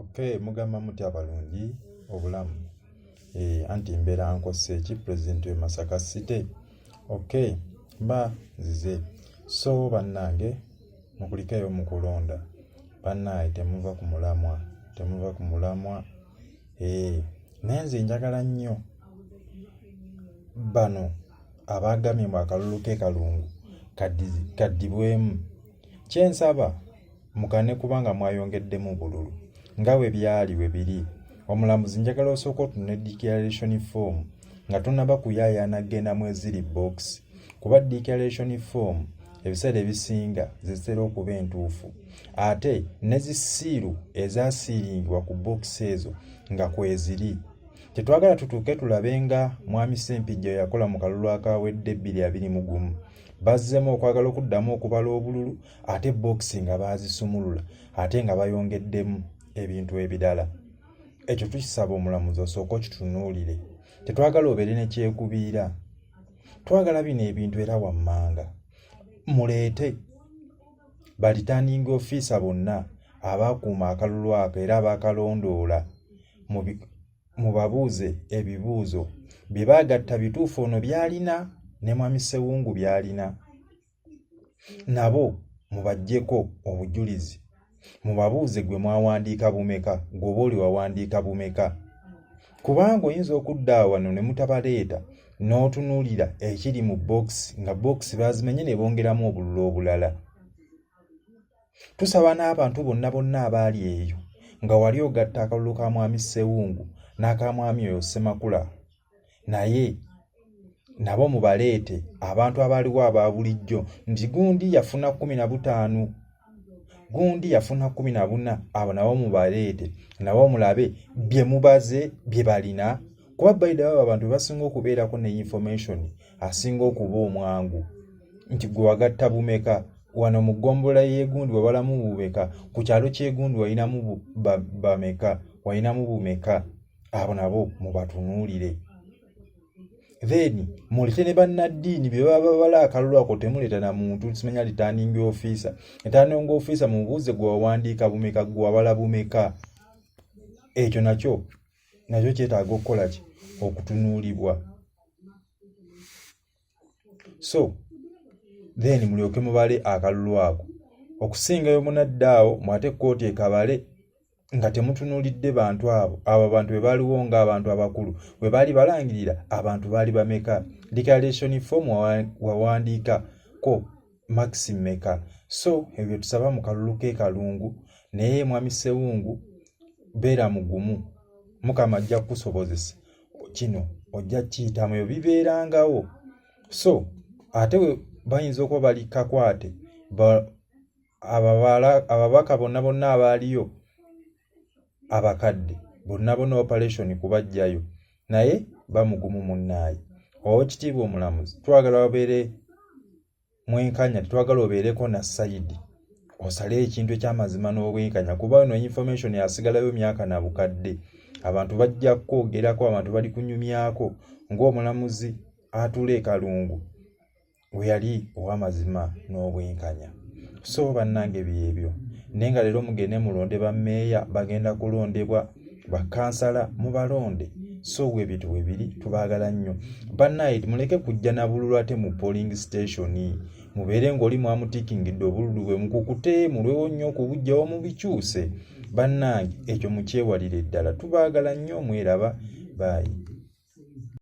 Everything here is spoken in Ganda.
Okay, mugamba muti abalungi obulamu. Anti mbeera Nkosseeki, President we Masaka City. Okay, mba nzize. So bannange mukulikeyo mu kulonda. Bannaye temuva ku mulamwa, temuva ku mulamwa. Naye nze njagala nnyo bano abaagamye mu akalulu k'ekalungu kaddibwemu. Kyensaba mukane kubanga mwayongeddemu bululu nga we byali we biri. Omulamuzi njagala osooka otunula declaration form nga tonaba kuyaayaana genda mu eziri box, kuba declaration form ebiseera ebisinga zitera okuba entuufu, ate ne zisiiru ezaasiiringibwa ku box ezo nga kweziri. Tetwagala tutuuke tulabe nga mwami Ssempijja yakola mu kalulu akawedde 2021 bazzemu okwagala okuddamu okubala obululu ate box nga baazisumulula ate nga bayongeddemu ebintu ebirala. Ekyo tukisaba omulamuzi osooka okitunuulire. Tetwagala obeere ne kyekubiira, twagala bino ebintu era wammanga. Muleete ba returning officer bonna abaakuuma akalulu ako era abaakalondoola mubabuuze ebibuuzo bye baagatta bituufu ono byalina ne mwami Ssewungu byalina, nabo mubaggyeko obujulizi. Mubabuuze gwe mwawandiika bumeka, gwe oli wawandiika bumeka, kubanga oyinza okudda wano ne mutabaleeta n'otunuulira ekiri mu box nga box baazimenye ne bongeramu obululu obulala. Tusaba n'abantu bonna abaali eyo nga wali ogatta akalulu ka mwami Ssewungu n'aka mwami oyo Ssemakula, naye nabo mubaleete abantu abaaliwo aba bulijjo nti gundi yafuna 15, gundi yafuna 14. Abo nabo mubaleete nabo mulabe bye mubaze bye balina, kuba bayidawo abantu basinga okubeerako ne information asinga okuba omwangu nti gwe wagatta bumeka wano mu ggombola y'egundi wabalamu bumeka, ku kyalo ky'egundi walinamu bameka, walinamu bumeka. Abo nabo mubatunuulire. Then mulete ne bannaddiini bye baba babala akalulu ako, temuleeta na muntu simenya returning officer. Returning officer mubuuze gwe wawandiika bumeka, gwe wabala bumeka. Ekyo nakyo kyetaaga okukola ki? Okutunuulibwa. So then mulyoke mubale akalulu ako. Okusingayo munaddaawo mwate kkooti ekabale nga temutunuulidde bantu abo abantu bwe baaliwo ng'abantu abakulu bwe baali balangirira abantu baali bameka, declaration form wawandiika ko maximum meka. So ebyo tusaba mu kalulu k'ekalungu, naye mwami Ssewungu beera mugumu, Mukama ajja kukusobozesa kino ojja kiyitamu, ebyo bibeerangawo. So ate we bayinza okuba bali kakwate ababaka bonna abaaliyo abakadde bonna operation kubajjayo, naye bamugumu munnaaye. Oweekitiibwa omulamuzi, twagala wabeere mwenkanya, tetwagala obeereko na sayidi osale ekintu eky'amazima n'obwenkanya, kuba eno information yasigalayo myaka na bukadde. Abantu bajja kwogerako, abantu bali kunyumyako ng'omulamuzi atuula ekalungu we yali ow'amazima n'obwenkanya. So bannange byebyo, naye nga leero mugende mulonde bammeeya, bagenda kulondebwa bakansala, mubalonde. So ebintu we biri, tubaagala nnyo bannaye. Muleke kujja na bululu ate mu polling station, mubeere ng'oli mwamutikingidde obululu bwe mukukute, mulwewo nnyo okubujjawo mubikyuse. Bannange ekyo mukyewalire ddala, tubaagala nnyo, mweraba. Bye.